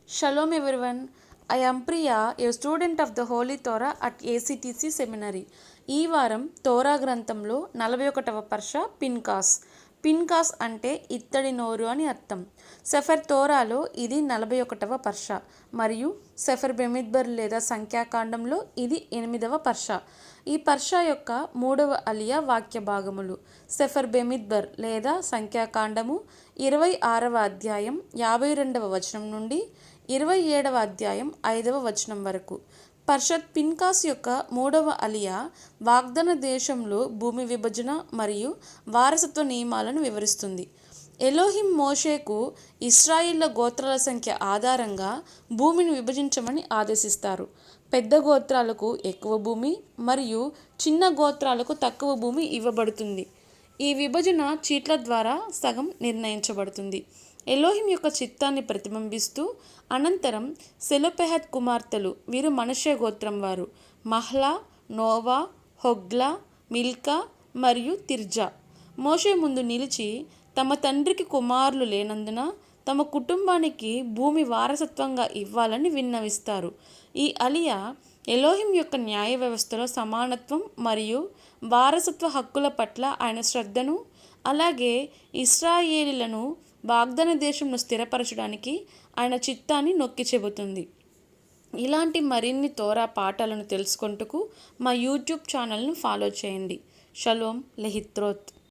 Shalom everyone. I am Priya, a student of the Holy Torah at ACTC Seminary. ఈ వారం తోరా గ్రంథంలో 41వ పర్ష పిన్కాస్. పిన్కాస్ అంటే ఇత్తడి నోరు అని అర్థం. సెఫర్ తోరాలో ఇది 41వ పర్ష మరియు సెఫర్ బెమిద్బర్ లేదా సంఖ్యాకాండంలో ఇది 8వ పర్ష. ఈ పర్ష యొక్క 3వ అలియా వాక్య భాగములు. సెఫర్ బెమిద్బర్ లేదా సంఖ్యాకాండము 26వ అధ్యాయం 52వ వచనం నుండి 27వ అధ్యాయం 5వ వచనం వరకు. పర్షత్ పిన్కాస్ యొక్క 3వ అలియా వాగ్దాన దేశంలో భూమి విభజన మరియు వారసత్వ నియమాలను వివరిస్తుంది. ఎలోహిం మోషేకు ఇశ్రాయేళ్ల గోత్రాల సంఖ్య ఆధారంగా భూమిని విభజించమని ఆదేశిస్తారు. పెద్ద గోత్రాలకు ఎక్కువ భూమి మరియు చిన్న గోత్రాలకు తక్కువ భూమి ఇవ్వబడుతుంది. ఈ విభజన చీట్ల ద్వారా సగం నిర్ణయించబడుతుంది. ఎలోహిం యొక్క చిత్తాన్ని ప్రతిబింబిస్తూ అనంతరం సెలోపెహత్ కుమార్తెలు, వీరు మనష్షే గోత్రం వారు, మహ్లా, నోవా, హొగ్లా, మిల్కా మరియు తిర్జా మోషే ముందు నిలిచి తమ తండ్రికి కుమారులు లేనందున తమ కుటుంబానికి భూమి వారసత్వంగా ఇవ్వాలని విన్నవిస్తారు. ఈ అలియా ఎలోహిం యొక్క న్యాయ వ్యవస్థలో సమానత్వం మరియు వారసత్వ హక్కుల పట్ల ఆయన శ్రద్ధను, అలాగే ఇశ్రాయేలీలను వాగ్దాన దేశంలో స్థిరపరచడానికి ఆయన చిత్తాన్ని నొక్కి చెబుతుంది. ఇలాంటి మరిన్ని తోరా పాఠాలను తెలుసుకొనుటకు మా యూట్యూబ్ ఛానల్ను ఫాలో చేయండి. షలోమ్ లెహిత్రోత్.